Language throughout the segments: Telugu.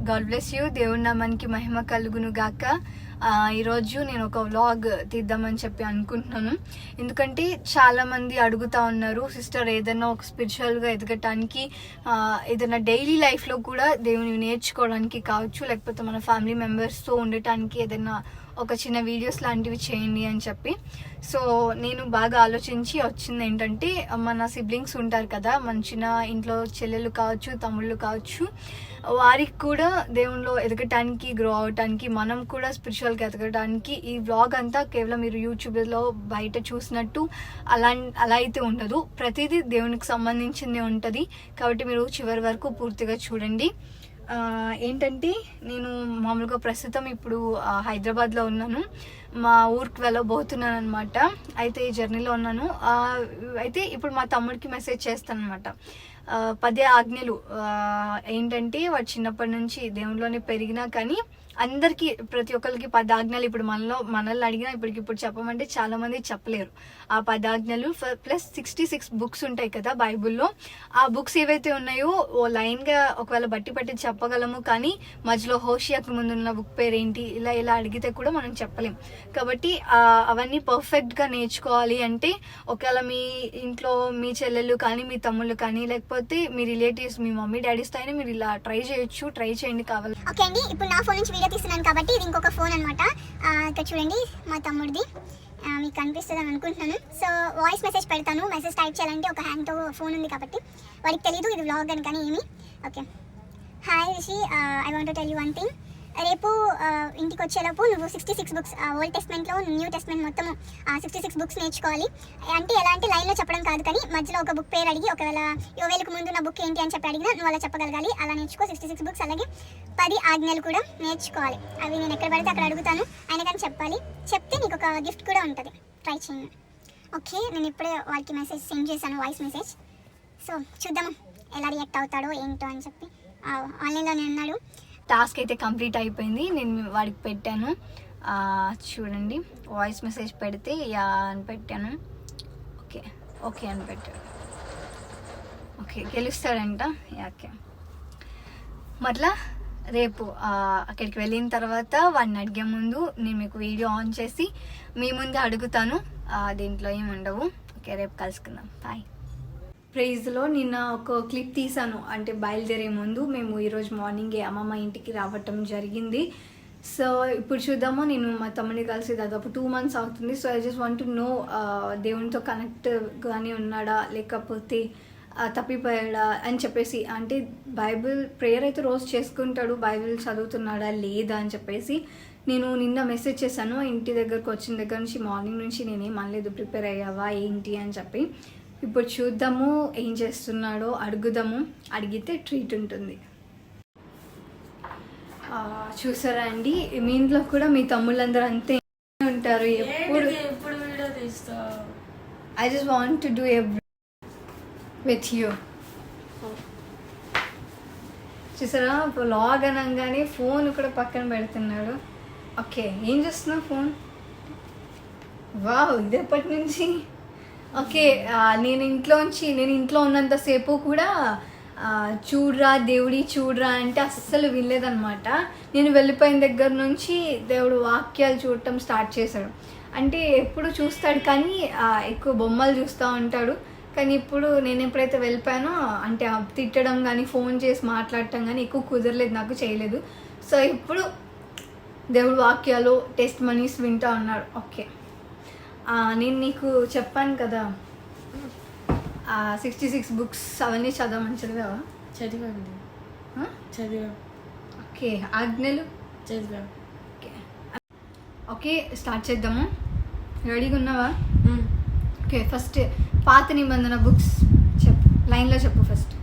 God bless you. దేవుడి నామానికి మహిమ కలుగును గాక. ఈరోజు నేను ఒక వ్లాగ్ తీద్దామని చెప్పి అనుకుంటున్నాను. ఎందుకంటే చాలామంది అడుగుతూ ఉన్నారు, సిస్టర్ ఏదైనా ఒక స్పిరిచువల్గా ఎదగటానికి, ఏదైనా డైలీ లైఫ్లో కూడా దేవుని నేర్చుకోవడానికి కావచ్చు, లేకపోతే మన ఫ్యామిలీ మెంబర్స్తో ఉండటానికి ఏదైనా ఒక చిన్న వీడియోస్ లాంటివి చేయండి అని చెప్పి. సో నేను బాగా ఆలోచించి వచ్చింది ఏంటంటే, మన సిబ్లింగ్స్ ఉంటారు కదా, మంచిన ఇంట్లో చెల్లెలు కావచ్చు, తమ్ముళ్ళు కావచ్చు, వారికి కూడా దేవునిలో ఎదగటానికి, గ్రో అవటానికి, మనం కూడా స్పిరిచువల్గా ఎదగటానికి ఈ వ్లాగ్ అంతా కేవలం మీరు యూట్యూబ్లో బయట చూసినట్టు అలా అయితే ఉండదు. ప్రతిదీ దేవునికి సంబంధించింది ఉంటుంది. కాబట్టి మీరు చివరి వరకు పూర్తిగా చూడండి. ఏంటంటే, నేను మామూలుగా ప్రస్తుతం ఇప్పుడు హైదరాబాద్లో ఉన్నాను. మా ఊరికి వెళ్ళబోతున్నాను అనమాట. అయితే ఈ జర్నీలో ఉన్నాను. అయితే ఇప్పుడు మా తమ్ముడికి మెసేజ్ చేస్తాను అనమాట. 10 ఆజ్ఞలు ఏంటంటే, వాడు చిన్నప్పటి నుంచి దేవునిలోనే పెరిగినా కానీ అందరికీ, ప్రతి ఒక్కరికి 10 ఆజ్ఞలు ఇప్పుడు మనల్ని అడిగినా ఇప్పటికిప్పుడు చెప్పమంటే చాలా మంది చెప్పలేరు. ఆ 10 ఆజ్ఞలు ప్లస్ 66 బుక్స్ ఉంటాయి కదా బైబుల్లో. ఆ బుక్స్ ఏవైతే ఉన్నాయో ఓ లైన్గా ఒకవేళ బట్టి చెప్పగలము, కానీ మధ్యలో హోషియాకి ముందున్న బుక్ పేరు ఏంటి ఇలా అడిగితే కూడా మనం చెప్పలేం. కాబట్టి అవన్నీ పర్ఫెక్ట్గా నేర్చుకోవాలి అంటే, ఒకవేళ మీ ఇంట్లో మీ చెల్లెళ్ళు కానీ, మీ తమ్ముళ్ళు కానీ, లేకపోతే మీ రిలేటివ్స్, మీ మమ్మీ డాడీస్తో అయినా మీరు ఇలా ట్రై చేయండి కావాలి. ఓకే అండి, ఇప్పుడు నా ఫోన్ నుంచి వీడియో తీస్తున్నాను కాబట్టి ఇది ఇంకొక ఫోన్ అనమాట. ఇక్కడ చూడండి, మా తమ్ముడిది. మీకు కనిపిస్తుంది అని అనుకుంటున్నాను. సో వాయిస్ మెసేజ్ పెడతాను. మెసేజ్ టైప్ చేయాలంటే ఒక హ్యాండ్తో ఫోన్ ఉంది కాబట్టి వాడికి తెలీదు ఇది వ్లాగ్ అని. కానీ ఏమి okay. Hi Rishi, I want to tell you one thing. రేపు ఇంటికి వచ్చేలోపు నువ్వు 66 బుక్స్, ఓల్డ్ టెస్ట్మెంట్లో న్యూ టెస్ట్మెంట్ మొత్తం 66 బుక్స్ నేర్చుకోవాలి. అంటే ఎలా అంటే లైన్లో చెప్పడం కాదు, కానీ మధ్యలో ఒక బుక్ పేరు అడిగి, ఒకవేళ యోవేలుకు ముందు ఉన్న బుక్ ఏంటి అని చెప్పి అడిగినా నువ్వు అలా చెప్పగలగాలి. అలా నేర్చుకో 66 బుక్స్. అలాగే 10 ఆజ్ఞలు కూడా నేర్చుకోవాలి. అవి నేను ఎక్కడ పడితే అక్కడ అడుగుతాను, ఆయన కానీ చెప్పాలి. చెప్తే నీకు ఒక గిఫ్ట్ కూడా ఉంటుంది. ట్రై చేయండి. ఓకే, నేను ఇప్పుడే వాడికి మెసేజ్ సెండ్ చేశాను, వాయిస్ మెసేజ్. సో చూద్దాము ఎలా రియాక్ట్ అవుతాడో ఏంటో అని చెప్పి. ఆన్లైన్లోనే ఉన్నాడు. టాస్క్ అయితే కంప్లీట్ అయిపోయింది. నేను వాడికి పెట్టాను, చూడండి. వాయిస్ మెసేజ్ పెడితే యా అని పెట్టాను. ఓకే అని పెట్టాడు. ఓకే, గెలుస్తాడంట. ఓకే, మరలా రేపు అక్కడికి వెళ్ళిన తర్వాత వాడిని అడిగే ముందు నేను మీకు వీడియో ఆన్ చేసి మీ ముందే అడుగుతాను. దీంట్లో ఏమి ఉండవు. ఓకే, రేపు కలుసుకుందాం. బాయ్. ప్రైజ్లో నిన్న ఒక క్లిప్ తీసాను. అంటే బయలుదేరే ముందు మేము ఈరోజు మార్నింగే అమ్మమ్మ ఇంటికి రావటం జరిగింది. సో ఇప్పుడు చూద్దాము. నేను మా తమ్ముడిని కలిసి దాదాపు 2 months అవుతుంది. So I just want to know, దేవునితో కనెక్ట్ గానే ఉన్నాడా, లేకపోతే తప్పిపోయాడా అని చెప్పేసి. అంటే బైబిల్ ప్రేయర్ అయితే రోజు చేసుకుంటాడు, బైబిల్ చదువుతున్నాడా లేదా అని చెప్పేసి. నేను నిన్న మెసేజ్ చేశాను, ఇంటి దగ్గరకు వచ్చిన దగ్గర నుంచి మార్నింగ్ నుంచి నేనేం అనలేదు, ప్రిపేర్ అయ్యావా ఏంటి అని చెప్పి. ఇప్పుడు చూద్దాము ఏం చేస్తున్నాడో, అడుగుదాము. అడిగితే ట్రీట్ ఉంటుంది. చూసారా అండి, మీ ఇంట్లో కూడా మీ తమ్ముళ్ళందరూ అంతే ఉంటారు. ఎప్పుడు I just want to do every with you. చూసారా, వ్లాగ్ అనగానే ఫోన్ కూడా పక్కన పెడుతున్నాడు. ఓకే, ఏం చేస్తున్నావు ఫోన్? వావ్, ఇది ఎప్పటి నుంచి? ఓకే, నేను ఇంట్లో ఉన్నంతసేపు కూడా చూడరా దేవుడి చూడరా అంటే అస్సలు వినలేదన్నమాట. నేను వెళ్ళిపోయిన దగ్గర నుంచి దేవుడు వాక్యాలు చూడటం స్టార్ట్ చేశాడు. అంటే ఎప్పుడు చూస్తాడు కానీ ఎక్కువ బొమ్మలు చూస్తూ ఉంటాడు. కానీ ఇప్పుడు నేను ఎప్పుడైతే వెళ్ళిపోయానో, అంటే తిట్టడం కానీ ఫోన్ చేసి మాట్లాడటం కానీ ఎక్కువ కుదరలేదు, నాకు చేయలేదు. సో ఇప్పుడు దేవుడు వాక్యాలు, టెస్ట్ మనీస్ వింటూ ఉన్నాడు. ఓకే, నేను నీకు చెప్పాను కదా 66 బుక్స్ అవన్నీ చదవమని. చదివావా? చదివండి, చదివా. ఓకే, ఆజ్ఞలు చదివా. ఓకే, స్టార్ట్ చేద్దాము. రెడీగా ఉన్నావా? ఓకే, ఫస్ట్ పాత నిబంధన బుక్స్ చెప్పు, లైన్లో చెప్పు. ఫస్ట్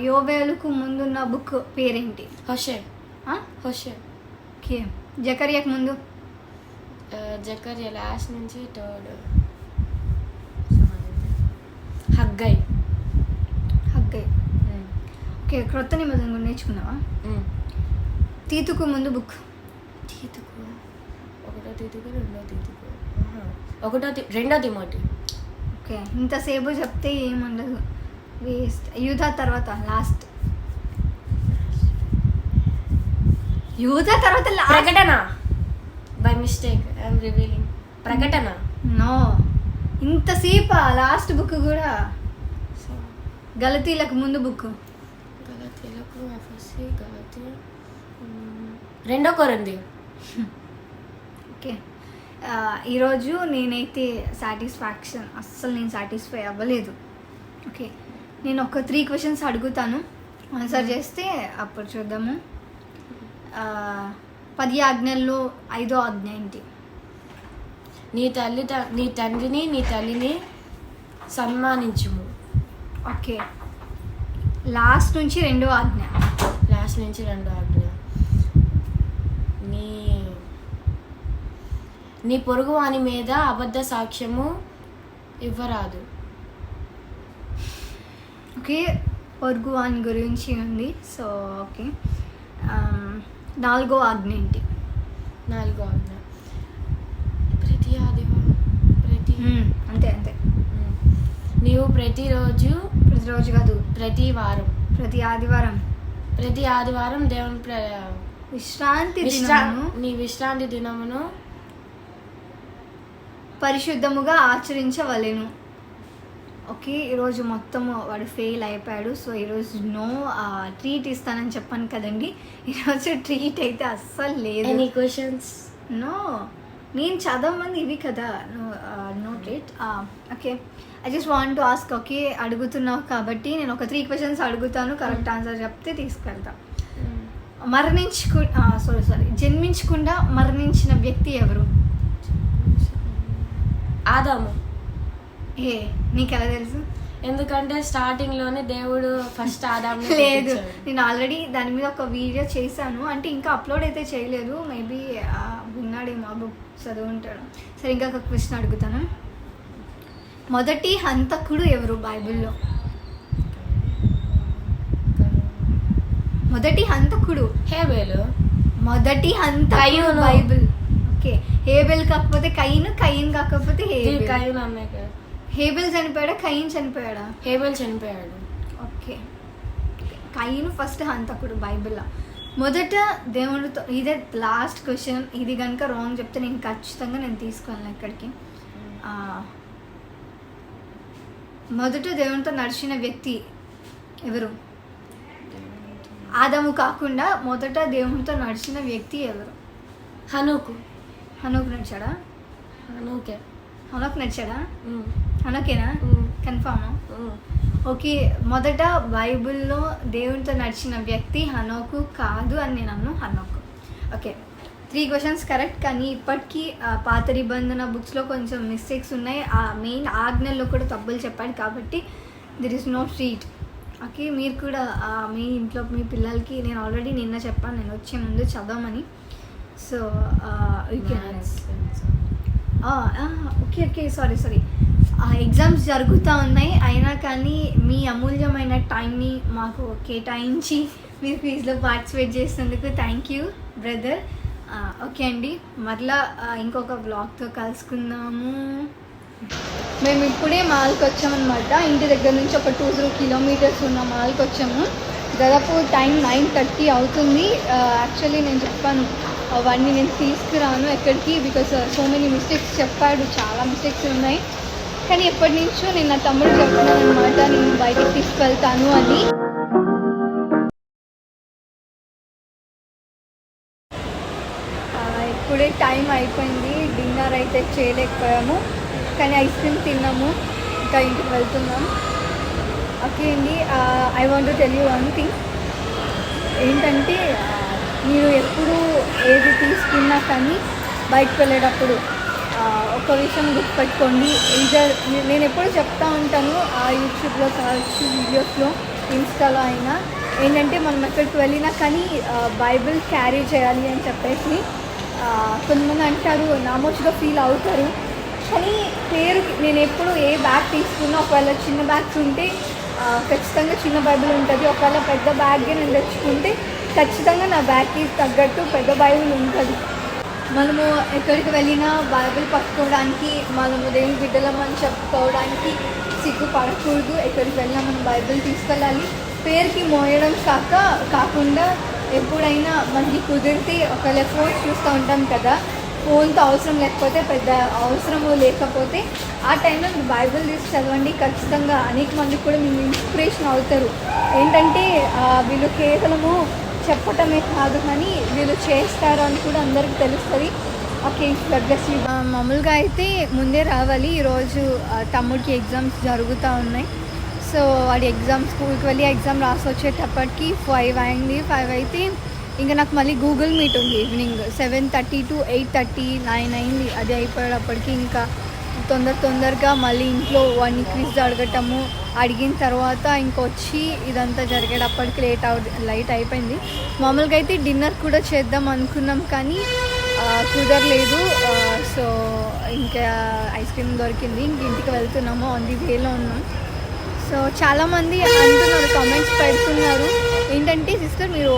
యోవేలుకు ముందున్న బుక్ పేరేంటి? హోషే. ఓకే, జకర్యాకు ముందు జకర్య లాస్ట్ నుంచి థర్డ్. హగ్గై. హగ్గై. ఓకే, క్రొత్త నిబంధన కూడా నేర్చుకున్నావా? తీతుకు ముందు బుక్. తీతుకు ఒకటో తీతుకు రెండో తిమోతి. ఓకే, ఇంతసేపు చెప్తే ఏముండదు, వేస్ట్. యూదా తర్వాత లాస్ట్. యూదా తర్వాత ప్రకటన. By mistake I'm revealing. ప్రకటన. నో, ఇంతసేపు లాస్ట్ బుక్ కూడా. గలతీలకు ముందు బుక్. గలతీలకు ఎఫ్ఎస్సి గలతీ రెండో కొరింథీ. ఓకే, ఈరోజు నేనైతే అస్సలు నేను సాటిస్ఫై అవ్వలేదు. ఓకే, నేను ఒక 3 క్వశ్చన్స్ అడుగుతాను, ఆన్సర్ చేస్తే అప్పుడు చూద్దాము. 10 ఆజ్ఞల్లో 5వ ఆజ్ఞ ఏంటి? నీ తండ్రిని నీ తల్లిని సన్మానించుము. ఓకే, లాస్ట్ నుంచి 2వ ఆజ్ఞ. లాస్ట్ నుంచి 2వ ఆజ్ఞ. నీ పొరుగు వాని మీద అబద్ధ సాక్ష్యము ఇవ్వరాదు. ఓకే, పొరుగు వాని గురించి ఉంది. సో ఓకే, 4వ ఆజ్ఞ ఏంటి? 4వ ఆజ్ఞ ప్రతి అంతే అంతే. నీవు ప్రతిరోజు కాదు, ప్రతి ఆదివారం దేవుని నీ విశ్రాంతి దినమును పరిశుద్ధముగా ఆచరించవలెను. ఓకే, ఈరోజు మొత్తం వాడు ఫెయిల్ అయిపోయాడు. సో ఈరోజు ట్రీట్ ఇస్తానని చెప్పాను కదండి, ఈరోజు ట్రీట్ అయితే అస్సలు లేదు. Any questions? నో, నేను చదవమంది ఇవి కదా. No treat. Okay, I just want to ask. Okay, అడుగుతున్నావు కాబట్టి నేను ఒక 3 క్వశ్చన్స్ అడుగుతాను, కరెక్ట్ ఆన్సర్ చెప్తే తీసుకెళ్తా. జన్మించకుండా మరణించిన వ్యక్తి ఎవరు? ఆదాము. నీకు ఎలా తెలుసు? ఎందుకంటే స్టార్టింగ్ లోనే దేవుడు ఫస్ట్ ఆదాము. లేదు, నేను ఆల్రెడీ దాని మీద ఒక వీడియో చేశాను, అంటే ఇంకా అప్లోడ్ అయితే చేయలేదు. మేబీ విన్నాడేమో, బుక్ చదువుంటాడు. సరే, ఇంకా ఒక క్వశ్చన్ అడుగుతాను. మొదటి హంతకుడు ఎవరు బైబిల్లో? మొదటి హంతకుడు హేబేలు. మొదటి హంతకుడు బైబిల్. ఓకే, హేబెల్ కాకపోతే కయీన్ కాకపోతే హేబెల్ చనిపోయాడా, కయీన్ చనిపోయాడా? హేబెల్ చనిపోయాడు. ఓకే, కయీన్ ఫస్ట్ హంతకుడు బైబిల్లో. మొదట దేవుడితో, ఇదే లాస్ట్ క్వశ్చన్. ఇది కనుక రాంగ్ చెప్తే నేను ఖచ్చితంగా తీసుకోను ఎక్కడికి. మొదట దేవునితో నడిచిన వ్యక్తి ఎవరు? ఆదాము కాకుండా మొదట దేవునితో నడిచిన వ్యక్తి ఎవరు? హనోకు నడిచాడా? హనోక్ నడిచాడా? హనోకేనా? కన్ఫామా? ఓకే, మొదట బైబిల్లో దేవునితో నడిచిన వ్యక్తి హనోకు కాదు అని నేను అన్నాను, హనోకు. Okay, 3 questions correct. కానీ ఇప్పటికీ పాత నిబంధన బుక్స్లో కొంచెం మిస్టేక్స్ ఉన్నాయి. ఆ మెయిన్ ఆజ్ఞల్లో కూడా తప్పులు చెప్పాడు కాబట్టి there is no treat. Okay, మీరు కూడా మీ ఇంట్లో మీ పిల్లలకి, నేను ఆల్రెడీ నిన్న చెప్పాను, నేను వచ్చే ముందు చదవమని. So okay, sorry. ఎగ్జామ్స్ జరుగుతూ ఉన్నాయి, అయినా కానీ మీ అమూల్యమైన టైంని మాకు కేటాయించి మీరు క్విజ్లో పార్టిసిపేట్ చేసినందుకు థ్యాంక్ యూ బ్రదర్. ఓకే అండి, మరలా ఇంకొక బ్లాగ్తో కలుసుకుందాము. మేము ఇప్పుడే మాల్కి వచ్చామన్నమాట. ఇంటి దగ్గర నుంచి ఒక 2 కిలోమీటర్స్ ఉన్న మాల్కి వచ్చాము. దాదాపు టైం 9:30 అవుతుంది. యాక్చువల్లీ నేను చెప్పాను అవన్నీ నేను తీసుకురాను ఎక్కడికి, బికాస్ సో మెనీ మిస్టేక్స్ చెప్పాడు, చాలా మిస్టేక్స్ ఉన్నాయి. కానీ ఎప్పటి నుంచో నేను నా తమ్ముడు చెప్తున్నాను అనమాట, నేను బయటికి తీసుకెళ్తాను అని. ఇప్పుడే టైం అయిపోయింది, డిన్నర్ అయితే చేయలేకపోయాము, కానీ ఐస్ క్రీమ్ తిన్నాము, ఇంకా ఇంటికి వెళ్తున్నాం. ఓకే అండి, I want to tell you one thing. ఏంటంటే మీరు ఎప్పుడు ఏది తీసుకున్నా కానీ బయటకు వెళ్ళేటప్పుడు ఒక విషయం గుర్తుపెట్టుకోండి. నేను ఎప్పుడు చెప్తా ఉంటాను, యూట్యూబ్లో కావచ్చు, వీడియోస్లో, ఇన్స్టాలో అయినా, ఏంటంటే మనం ఎక్కడికి వెళ్ళినా కానీ బైబిల్ క్యారీ చేయాలి అని చెప్పేసి. కొంతమంది అంటారు నామోష్గా ఫీల్ అవుతారు, కానీ పేరు నేను ఎప్పుడు ఏ బ్యాగ్ తీసుకున్నా ఒకవేళ చిన్న బ్యాగ్స్ ఉంటే ఖచ్చితంగా చిన్న బైబిల్ ఉంటుంది, ఒకవేళ పెద్ద బ్యాగ్గా నేను తెచ్చుకుంటే ఖచ్చితంగా నా బ్యాగ్కి తగ్గట్టు పెద్ద బైబిల్ ఉంటుంది. మనము ఎక్కడికి వెళ్ళినా బైబిల్ పట్టుకోవడానికి, మనము దేవుని బిడ్డలమని చెప్పుకోవడానికి సిగ్గుపడకూడదు. ఎక్కడికి వెళ్ళినా మనం బైబిల్ తీసుకెళ్ళాలి. పేరుకి మోయడం కాకుండా ఎప్పుడైనా మనకి కుదిరితే ఒకవేళ ఫోన్ చూస్తూ ఉంటాం కదా, ఫోన్తో అవసరం లేకపోతే పెద్ద అవసరము లేకపోతే ఆ టైంలో మీరు బైబిల్ తీసి చదవండి. ఖచ్చితంగా అనేక మందికి కూడా మీరు ఇన్స్పిరేషన్ అవుతారు. ఏంటంటే వీళ్ళు కేవలము చెప్పటమే కాదు కానీ వీళ్ళు చేస్తారు అని కూడా అందరికీ తెలుస్తుంది. ఓకే, ప్లస్ మామూలుగా అయితే ముందే రావాలి. ఈరోజు తమ్ముడికి ఎగ్జామ్స్ జరుగుతూ ఉన్నాయి. సో వాడి స్కూల్కి వెళ్ళి ఎగ్జామ్ రాసి వచ్చేటప్పటికి 5 అయింది. 5 అయితే ఇంకా నాకు మళ్ళీ గూగుల్ మీట్ ఉంది ఈవినింగ్ 7:30 to 8:30, 9 అయింది. అది అయిపోయేటప్పటికి ఇంకా తొందరగా మళ్ళీ ఇంట్లో వాడిని క్విజ్ అడిగిన తర్వాత ఇంకొచ్చి ఇదంతా జరిగేటప్పటికి లైట్ అయిపోయింది. మామూలుగా అయితే డిన్నర్ కూడా చేద్దాం అనుకున్నాం కానీ కుదరలేదు. సో ఇంకా ఐస్ క్రీమ్ దొరికింది, ఇంక ఇంటికి వెళ్తున్నాము, ఆన్ ది వేలో ఉన్నాం. సో చాలామంది అంటున్నారు, కామెంట్స్ పెడుతున్నారు, ఏంటంటే సిస్టర్ మీరు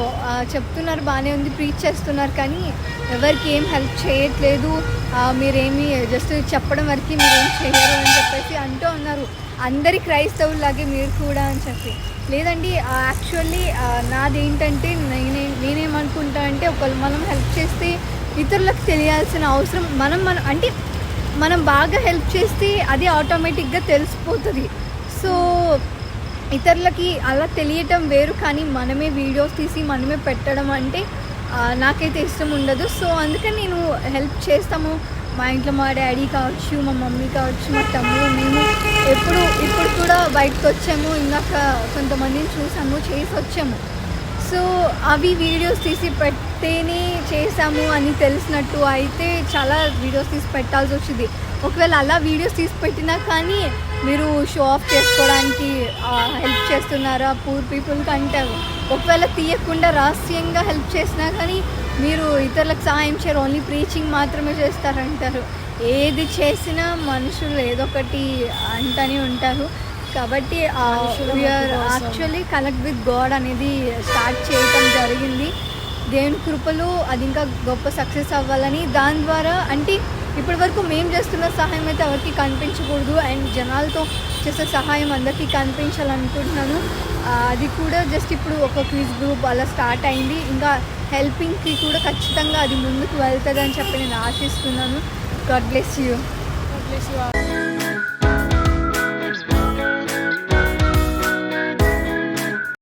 చెప్తున్నారు బాగానే ఉంది, ప్రీచ్ చేస్తున్నారు కానీ ఎవరికి ఏం హెల్ప్ చేయట్లేదు, మీరేమి జస్ట్ చెప్పడం వరకు మీరేం చేయరు అని చెప్పేసి అంటూ ఉన్నారు. అందరి క్రైస్తవులాగే మీరు కూడా అని చెప్పి. లేదండి, యాక్చువల్లీ నాదేంటంటే నేనేమనుకుంటా అంటే ఒకళ్ళు మనం హెల్ప్ చేస్తే ఇతరులకు తెలియాల్సిన అవసరం అంటే మనం బాగా హెల్ప్ చేస్తే అది ఆటోమేటిక్గా తెలిసిపోతుంది. సో ఇతరులకి అలా తెలియటం వేరు, కానీ మనమే వీడియోస్ తీసి మనమే పెట్టడం అంటే నాకైతే ఇష్టం ఉండదు. సో అందుకని నేను హెల్ప్ చేస్తాము. మా ఇంట్లో మా డాడీ కావచ్చు, మా మమ్మీ కావచ్చు, మా తమ్ముడు, మేము ఇప్పుడు కూడా బయటకు వచ్చాము, ఇందాక కొంతమందిని చూసాము, చేసి వచ్చాము. సో అవి వీడియోస్ తీసి పెట్టేనే చేసాము అని తెలిసినట్టు అయితే చాలా వీడియోస్ తీసి పెట్టాల్సి వచ్చింది. ఒకవేళ అలా వీడియోస్ తీసి పెట్టినా కానీ మీరు షో ఆఫ్ చేసుకోవడానికి హెల్ప్ చేస్తున్నారా పూర్ పీపుల్కి అంటారు. ఒకవేళ తీయకుండా రహస్యంగా హెల్ప్ చేసినా కానీ మీరు ఇతరులకు సహాయం చేయరు, ఓన్లీ ప్రీచింగ్ మాత్రమే చేస్తారంటారు. ఏది చేసినా మనుషులు ఏదో ఒకటి అంటనే ఉంటారు. కాబట్టి we are actually connect with God అనేది స్టార్ట్ చేయటం జరిగింది. దేవుని కృపలో అది ఇంకా గొప్ప సక్సెస్ అవ్వాలని, దాని ద్వారా అంటే ఇప్పటి వరకు మేము చేస్తున్న సహాయం అయితే ఎవరికి కనిపించకూడదు, అండ్ జనాలతో చేసే సహాయం అందరికీ కనిపించాలనుకుంటున్నాను. అది కూడా జస్ట్ ఇప్పుడు ఒక క్విజ్ గ్రూప్ అలా స్టార్ట్ అయింది. ఇంకా హెల్పింగ్కి కూడా ఖచ్చితంగా అది ముందుకు వెళ్తుంది అని చెప్పి నేను ఆశిస్తున్నాను. God bless you.